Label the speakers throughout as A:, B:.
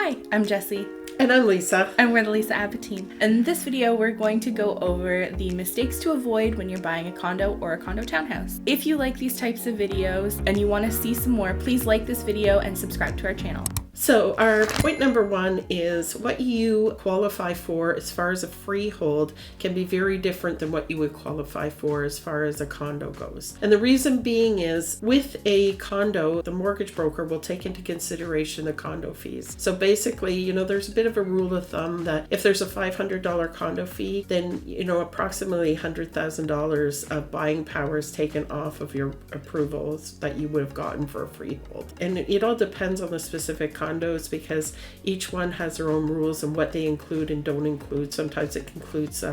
A: Hi, I'm Jessie.
B: And I'm Lisa.
A: And we're the Lisa Abbott team. In this video, we're going to go over the mistakes to avoid when you're buying a condo or a condo townhouse. If you like these types of videos and you want to see some more, please like this video and subscribe to our channel.
B: So our point number one is what you qualify for as far as a freehold can be very different than what you would qualify for as far as a condo goes. And the reason being is with a condo, the mortgage broker will take into consideration the condo fees. So basically, there's a bit of a rule of thumb that if there's a $500 condo fee, then, approximately $100,000 of buying power is taken off of your approvals that you would have gotten for a freehold. And it all depends on the specific condos because each one has their own rules and what they include and don't include. Sometimes it includes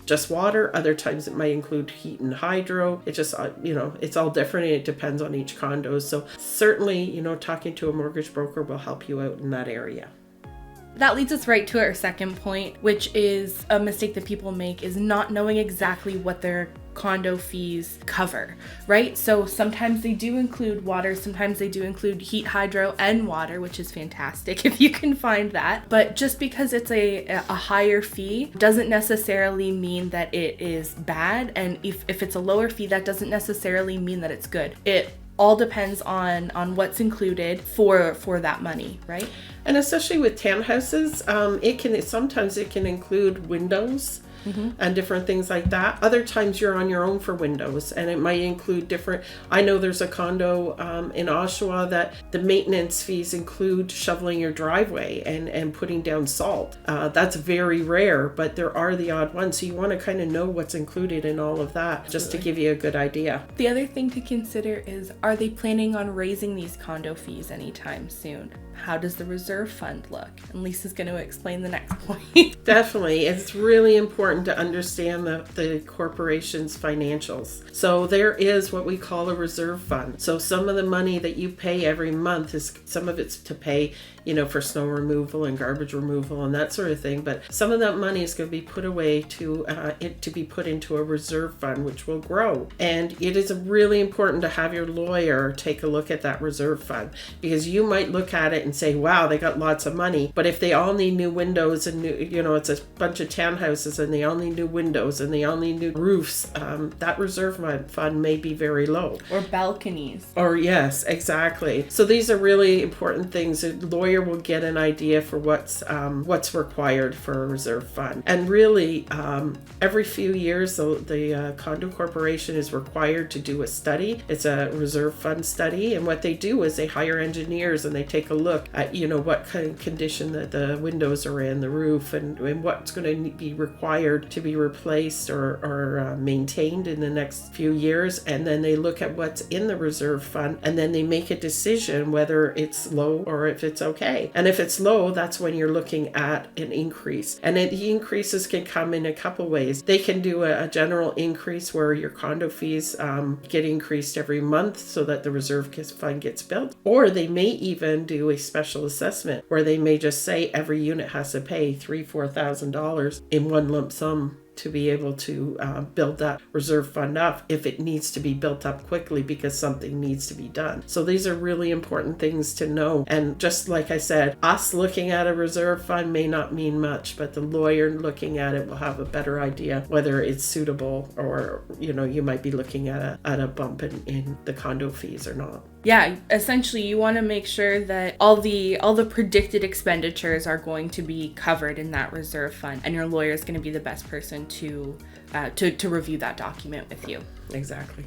B: just water, other times it might include heat and hydro. It just, it's all different and it depends on each condo. So certainly, talking to a mortgage broker will help you out in that area.
A: That leads us right to our second point, which is a mistake that people make is not knowing exactly what their condo fees cover, right? So sometimes they do include water, sometimes they do include heat, hydro, and water, which is fantastic if you can find that. But just because it's a higher fee doesn't necessarily mean that it is bad. And if it's a lower fee, that doesn't necessarily mean that it's good. It all depends on what's included for that money, right?
B: And especially with townhouses, sometimes it can include windows. Mm-hmm. And different things like that. Other times you're on your own for windows and it might include different. I know there's a condo in Oshawa that the maintenance fees include shoveling your driveway and putting down salt. That's very rare, but there are the odd ones. So you want to kind of know what's included in all of that just to give you a good idea.
A: The other thing to consider is, are they planning on raising these condo fees anytime soon? How does the reserve fund look? And Lisa's going to explain the next point.
B: Definitely. It's really important to understand the corporation's financials. So there is what we call a reserve fund. So some of the money that you pay every month some of it's to pay, for snow removal and garbage removal and that sort of thing. But some of that money is going to be put away to be put into a reserve fund, which will grow. And it is really important to have your lawyer take a look at that reserve fund, because you might look at it and say, wow, they got lots of money. But if they all need new windows and it's a bunch of townhouses and they all need new windows and they all need new roofs, that reserve fund may be very low.
A: Or balconies.
B: Or yes, exactly. So these are really important things. A lawyer will get an idea for what's required for a reserve fund. And really, every few years, the condo corporation is required to do a study. It's a reserve fund study. And what they do is they hire engineers and they take a look at, what kind of condition that the windows are in, the roof, and what's going to be required to be replaced or maintained in the next few years. And then they look at what's in the reserve fund and then they make a decision whether it's low or if it's okay. And if it's low, that's when you're looking at an increase. And the increases can come in a couple ways. They can do a general increase where your condo fees get increased every month so that the reserve fund gets built. Or they may even do a special assessment where they may just say every unit has to pay $3,000-$4,000 in one lump sum to be able to build that reserve fund up if it needs to be built up quickly because something needs to be done. So these are really important things to know. And just like I said, us looking at a reserve fund may not mean much, but the lawyer looking at it will have a better idea whether it's suitable or, you might be looking at a bump in the condo fees or not.
A: Yeah, essentially you want to make sure that all the predicted expenditures are going to be covered in that reserve fund, and your lawyer is going to be the best person to review that document with you.
B: Exactly.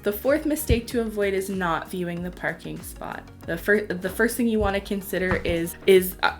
A: The fourth mistake to avoid is not viewing the parking spot. The first thing you want to consider is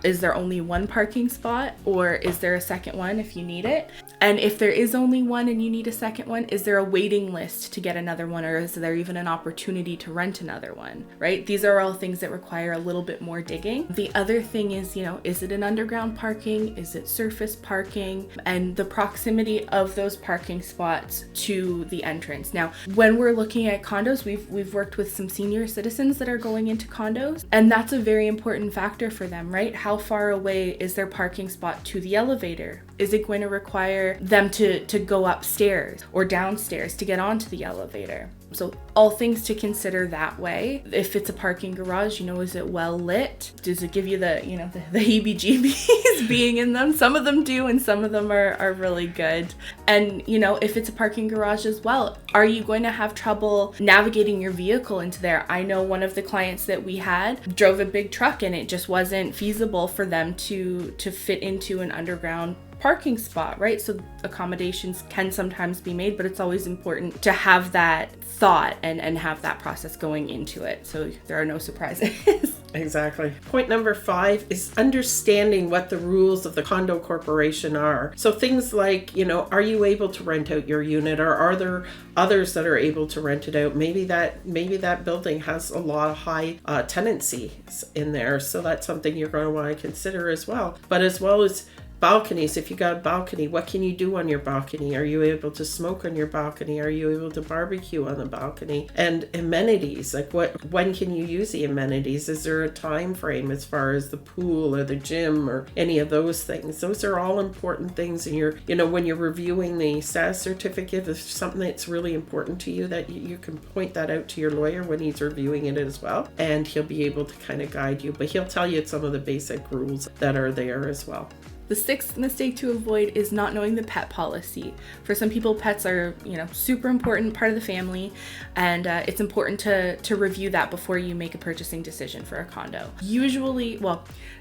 A: there only one parking spot, or is there a second one if you need it? And if there is only one and you need a second one, is there a waiting list to get another one, or is there even an opportunity to rent another one, right? These are all things that require a little bit more digging. The other thing is, is it an underground parking? Is it surface parking? And the proximity of those parking spots to the entrance. Now, when we're looking at condos, we've worked with some senior citizens that are going into condos, and that's a very important factor for them, right? How far away is their parking spot to the elevator? Is it going to require them to go upstairs or downstairs to get onto the elevator? So all things to consider that way. If it's a parking garage, is it well lit? Does it give you the heebie-jeebies being in them? Some of them do, and some of them are really good. And, if it's a parking garage as well, are you going to have trouble navigating your vehicle into there? I know one of the clients that we had drove a big truck, and it just wasn't feasible for them to fit into an underground parking spot, right? So accommodations can sometimes be made, but it's always important to have that thought and have that process going into it, so there are no surprises.
B: Exactly. Point number 5 is understanding what the rules of the condo corporation are. So things like, are you able to rent out your unit, or are there others that are able to rent it out? Maybe that building has a lot of high tenancies in there, so that's something you're going to want to consider as well. But as well as balconies, if you got a balcony, what can you do on your balcony? Are you able to smoke on your balcony? Are you able to barbecue on the balcony? And amenities, like when can you use the amenities? Is there a time frame as far as the pool or the gym or any of those things? Those are all important things. And when you're reviewing the status certificate, if something that's really important to you, that you can point that out to your lawyer when he's reviewing it as well, and he'll be able to kind of guide you, but he'll tell you some of the basic rules that are there as well.
A: The 6th mistake to avoid is not knowing the pet policy. For some people, pets are, super important part of the family, and it's important to review that before you make a purchasing decision for a condo.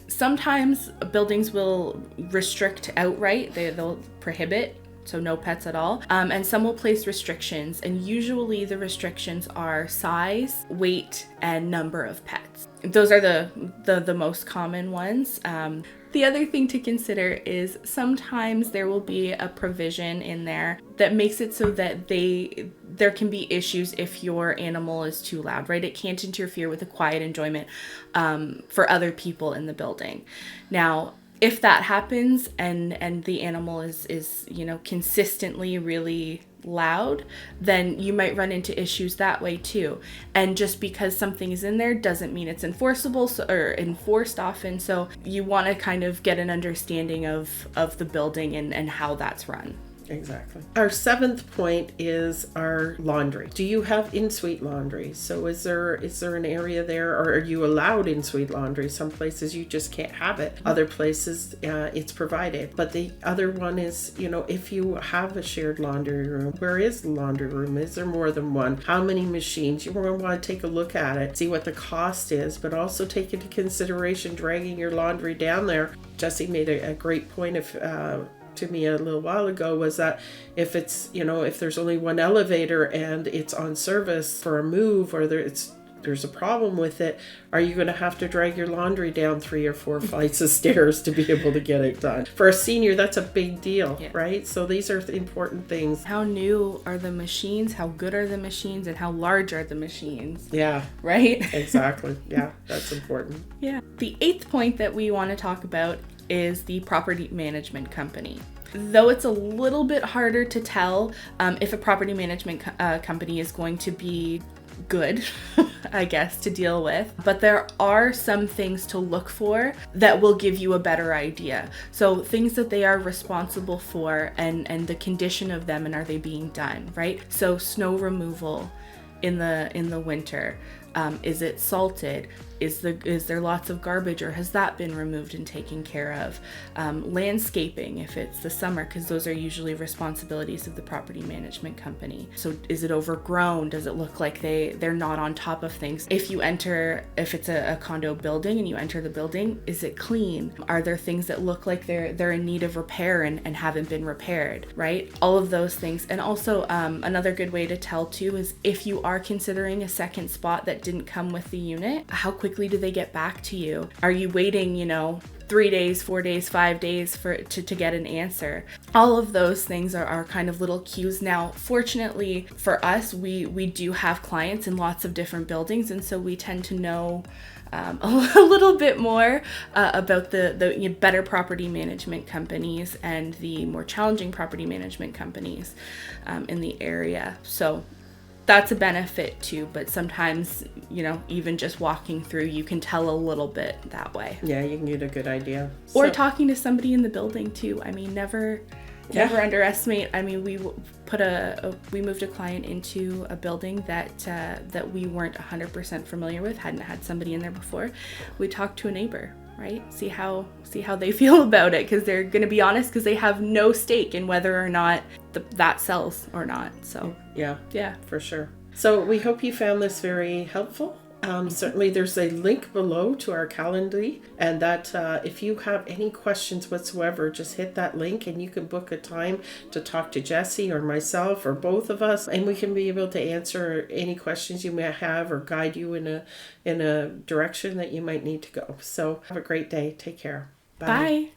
A: Sometimes buildings will restrict outright. They'll prohibit, so no pets at all. And some will place restrictions, and usually the restrictions are size, weight, and number of pets. Those are the most common ones. The other thing to consider is sometimes there will be a provision in there that makes it so that there can be issues if your animal is too loud, right? It can't interfere with the quiet enjoyment for other people in the building. Now, if that happens and the animal is consistently really loud, then you might run into issues that way too. And just because something is in there doesn't mean it's enforceable or enforced often. So you want to kind of get an understanding of the building and how that's run.
B: Exactly. Our 7th point is our laundry. Do you have in-suite laundry? So is there an area there, or are you allowed in-suite laundry? Some places you just can't have it. Other places it's provided. But the other one is, if you have a shared laundry room, where is the laundry room? Is there more than one? How many machines? You're going to want to take a look at it, see what the cost is, but also take into consideration dragging your laundry down there. Jesse made a great point to me a little while ago, was that if it's if there's only one elevator and it's on service for a move, or there's a problem with it, are you going to have to drag your laundry down 3 or 4 flights of stairs to be able to get it done? For a senior, that's a big deal, right? So these are important things.
A: How new are the machines? How good are the machines? And how large are the machines?
B: Yeah.
A: Right?
B: Exactly. Yeah, that's important.
A: Yeah. The 8th point that we want to talk about is the property management company. Though it's a little bit harder to tell if a property management company is going to be good, I guess, to deal with, but there are some things to look for that will give you a better idea. So things that they are responsible for and the condition of them, and are they being done, right? So snow removal in the winter. Is it salted? Is there lots of garbage, or has that been removed and taken care of? Landscaping, if it's the summer, because those are usually responsibilities of the property management company. So is it overgrown? Does it look like they're not on top of things? If it's a condo building and you enter the building, is it clean? Are there things that look like they're in need of repair and haven't been repaired, right? All of those things. And also another good way to tell too is if you are considering a second spot that didn't come with the unit, how quickly do they get back to you? Are you waiting, 3 days, 4 days, 5 days to get an answer? All of those things are kind of little cues. Now, fortunately for us, we do have clients in lots of different buildings, and so we tend to know a little bit more about the better property management companies and the more challenging property management companies in the area. So that's a benefit too, but sometimes, even just walking through, you can tell a little bit that way.
B: Yeah, you can get a good idea.
A: Or talking to somebody in the building too. I mean, never
B: Yeah.
A: Never underestimate. I mean, we moved a client into a building that we weren't 100% familiar with, hadn't had somebody in there before. We talked to a neighbor, right? See how they feel about it, because they're going to be honest, because they have no stake in whether or not that sells or not. So
B: yeah, for sure. So we hope you found this very helpful. Certainly there's a link below to our Calendly, and that if you have any questions whatsoever, just hit that link and you can book a time to talk to Jessie or myself or both of us, and we can be able to answer any questions you may have or guide you in a direction that you might need to go. So have a great day. Take care.
A: Bye.